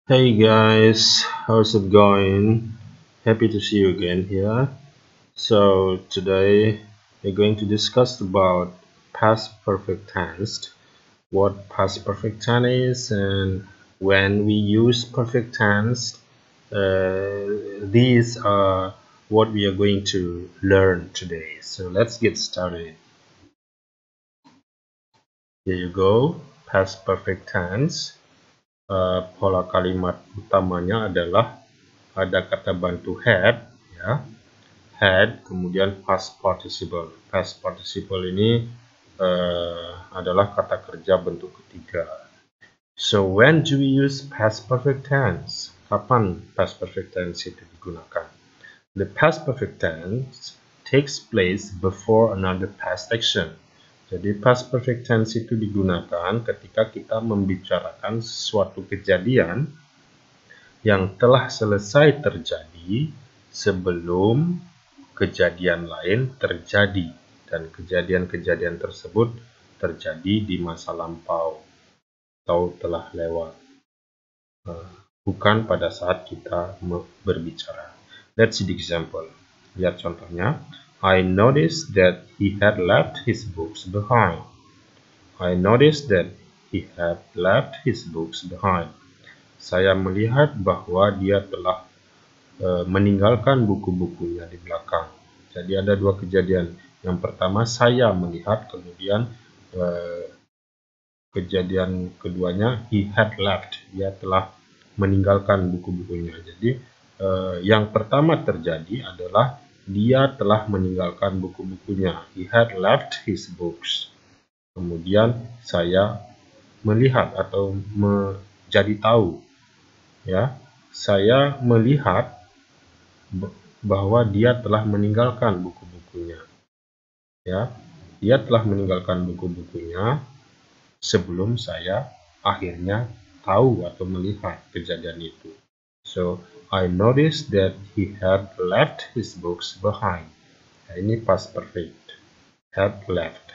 Hey guys, how's it going? Happy to see you again here. So today we're going to discuss about past perfect tense, what past perfect tense is, and when we use perfect tense. These are what we are going to learn today. So let's get started. Here you go, past perfect tense. Pola kalimat utamanya adalah ada kata bantu had, ya, had, kemudian past participle. Past participle ini adalah kata kerja bentuk ketiga. So when do we use past perfect tense? Kapan past perfect tense itu digunakan? The past perfect tense takes place before another past action. Jadi past perfect tense itu digunakan ketika kita membicarakan suatu kejadian yang telah selesai terjadi sebelum kejadian lain terjadi, dan kejadian-kejadian tersebut terjadi di masa lampau atau telah lewat, bukan pada saat kita berbicara. Let's see the example. Lihat contohnya. I noticed that he had left his books behind. I noticed that he had left his books behind. Saya melihat bahwa dia telah meninggalkan buku-bukunya di belakang. Jadi ada dua kejadian. Yang pertama saya melihat, kemudian kejadian keduanya he had left, dia telah meninggalkan buku-bukunya. Jadi yang pertama terjadi adalah dia telah meninggalkan buku-bukunya. He had left his books. Kemudian saya melihat atau menjadi tahu, ya, saya melihat bahwa dia telah meninggalkan buku-bukunya. Ya, dia telah meninggalkan buku-bukunya sebelum saya akhirnya tahu atau melihat kejadian itu. So, I noticed that he had left his books behind. Nah, ini past perfect. Had left.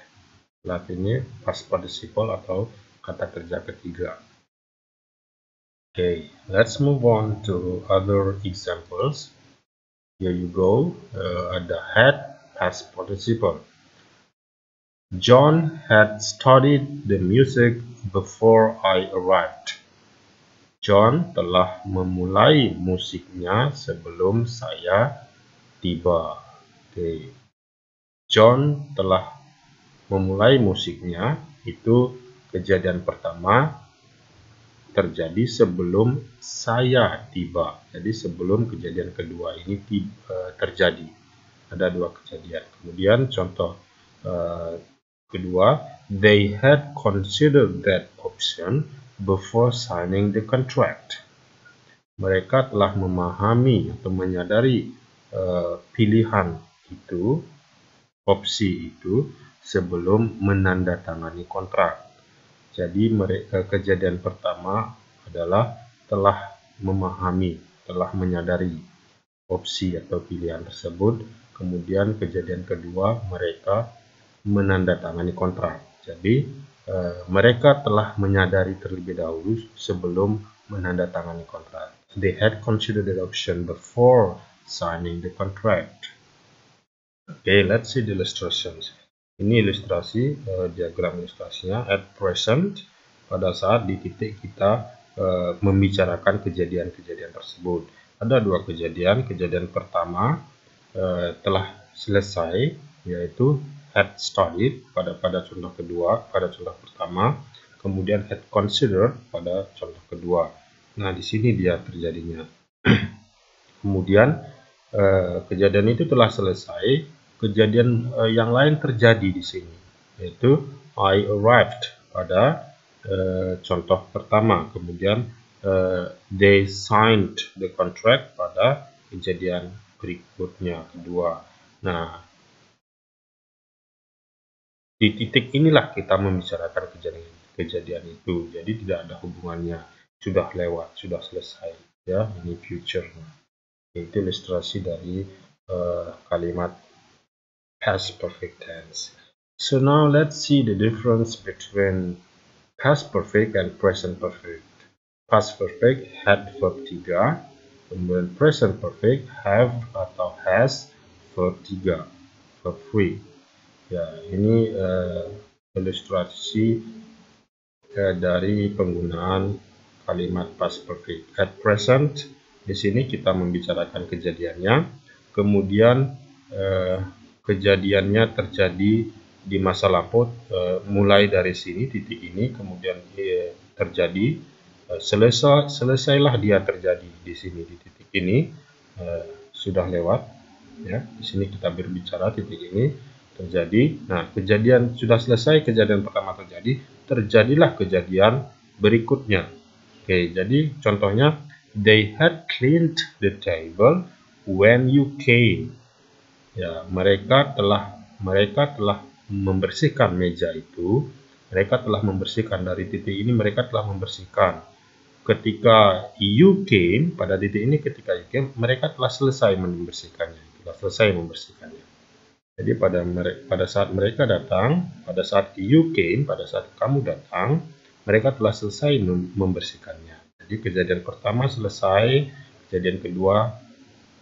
Left ini past participle atau kata kerja ketiga. Okay, let's move on to other examples. Here you go. Ada had past participle. John had studied the music before I arrived. John telah memulai musiknya sebelum saya tiba. Okay. John telah memulai musiknya, itu kejadian pertama terjadi sebelum saya tiba. Jadi sebelum kejadian kedua ini terjadi. Ada dua kejadian. Kemudian contoh kedua, they had considered that option before signing the contract. Mereka telah memahami atau menyadari pilihan itu, opsi itu, sebelum menandatangani kontrak. Jadi kejadian pertama adalah telah memahami, telah menyadari opsi atau pilihan tersebut. Kemudian kejadian kedua, mereka menandatangani kontrak. Jadi mereka telah menyadari terlebih dahulu sebelum menandatangani kontrak. They had considered the option before signing the contract. Okay, let's see the illustrations. Ini ilustrasi, diagram ilustrasinya. At present, pada saat di titik kita membicarakan kejadian-kejadian tersebut. Ada dua kejadian. Kejadian pertama telah selesai, yaitu had studied pada contoh kedua, pada contoh pertama. Kemudian had considered pada contoh kedua. Nah, di sini dia terjadinya. Kemudian kejadian itu telah selesai. Kejadian yang lain terjadi di sini, yaitu I arrived pada contoh pertama. Kemudian they signed the contract pada kejadian berikutnya, kedua. Nah, di titik inilah kita membicarakan kejadian itu. Jadi tidak ada hubungannya, sudah lewat, sudah selesai, ya. Ini future. Itu ilustrasi dari kalimat past perfect tense. So now let's see the difference between past perfect and present perfect. past perfect had verb 3, kemudian present perfect have atau has verb 3, verb 3. Ya, ini ilustrasi dari penggunaan kalimat past perfect. At present, di sini kita membicarakan kejadiannya, kemudian kejadiannya terjadi di masa lampau, mulai dari sini titik ini, kemudian terjadi, selesailah dia terjadi di sini di titik ini, sudah lewat. Ya, di sini kita berbicara titik ini terjadi. Nah, kejadian sudah selesai, kejadian pertama terjadi, terjadilah kejadian berikutnya. Oke, jadi contohnya, they had cleaned the table when you came. Ya, mereka telah membersihkan meja itu. Mereka telah membersihkan dari titik ini. Mereka telah membersihkan. Ketika you came, pada titik ini ketika you came, mereka telah selesai membersihkannya. Telah selesai membersihkannya. Jadi pada saat mereka datang, pada saat you came, pada saat kamu datang, mereka telah selesai membersihkannya. Jadi kejadian pertama selesai, kejadian kedua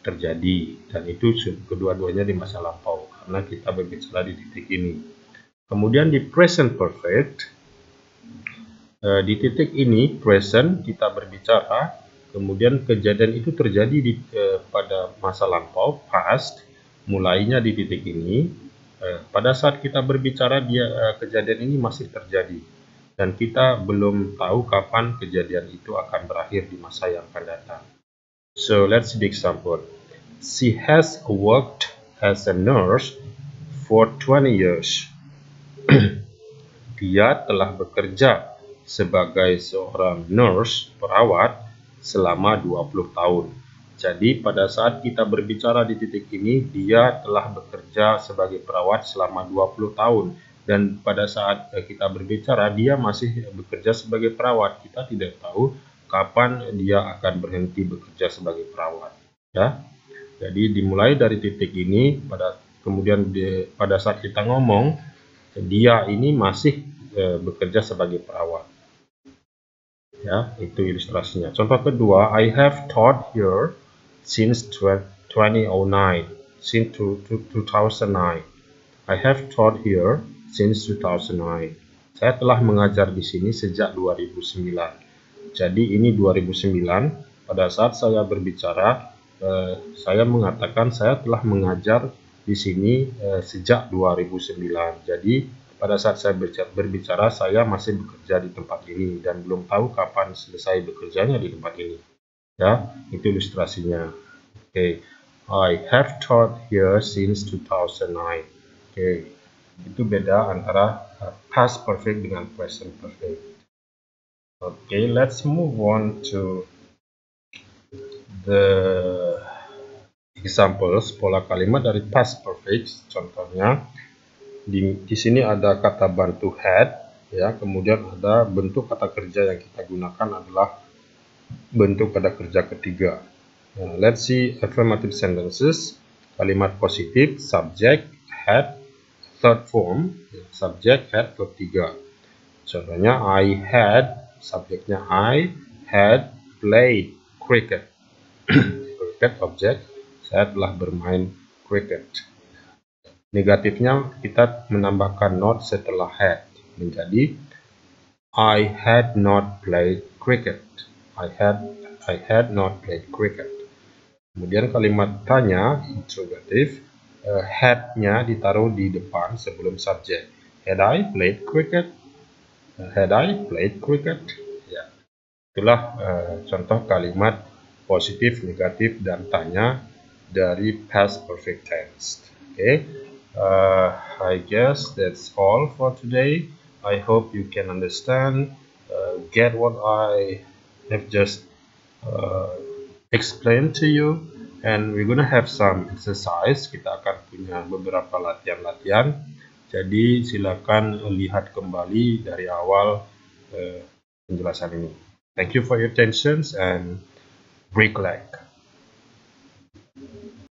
terjadi, dan itu kedua-duanya di masa lampau karena kita berbicara di titik ini. Kemudian di present perfect, di titik ini present kita berbicara, kemudian kejadian itu terjadi pada masa lampau past, mulainya di titik ini. Pada saat kita berbicara kejadian ini masih terjadi dan kita belum tahu kapan kejadian itu akan berakhir di masa yang akan datang. So let's see the example. She has worked as a nurse for 20 years. Dia telah bekerja sebagai seorang nurse, perawat, selama 20 tahun. Jadi pada saat kita berbicara di titik ini, dia telah bekerja sebagai perawat selama 20 tahun. Dan pada saat kita berbicara, dia masih bekerja sebagai perawat. Kita tidak tahu kapan dia akan berhenti bekerja sebagai perawat. Ya. Jadi dimulai dari titik ini, kemudian pada saat kita ngomong, dia ini masih bekerja sebagai perawat. Ya, itu ilustrasinya. Contoh kedua, I have taught here since 2009. Since 2009. I have taught here since 2009. Saya telah mengajar di sini sejak 2009. Jadi ini 2009. Pada saat saya berbicara, saya mengatakan saya telah mengajar di sini sejak 2009. Jadi pada saat saya berbicara, saya masih bekerja di tempat ini dan belum tahu kapan selesai bekerjanya di tempat ini. Ya, itu ilustrasinya. Oke, I have taught here since 2009. Oke, itu beda antara past perfect dengan present perfect. Oke, let's move on to the examples, pola kalimat dari past perfect. Contohnya, di sini ada kata bantu had, ya, kemudian ada bentuk kata kerja yang kita gunakan adalah bentuk kata kerja ketiga. Let's see affirmative sentences. Kalimat positif, subject, had, third form, subject, had, verb 3. Contohnya, I had, subjeknya I had played cricket. Cricket objek, saya telah bermain cricket. Negatifnya kita menambahkan not setelah had menjadi I had not played cricket. I had not played cricket. Kemudian kalimat tanya, interrogative, had-nya ditaruh di depan sebelum subjek. Had I played cricket? Had I played cricket? Ya. Itulah contoh kalimat positif, negatif, dan tanya dari past perfect tense. Okay. I guess that's all for today. I hope you can understand, get what I have just explained to you, and we're gonna have some exercise. Kita akan punya beberapa latihan-latihan. Jadi silakan lihat kembali dari awal penjelasan ini. Thank you for your attention and break leg.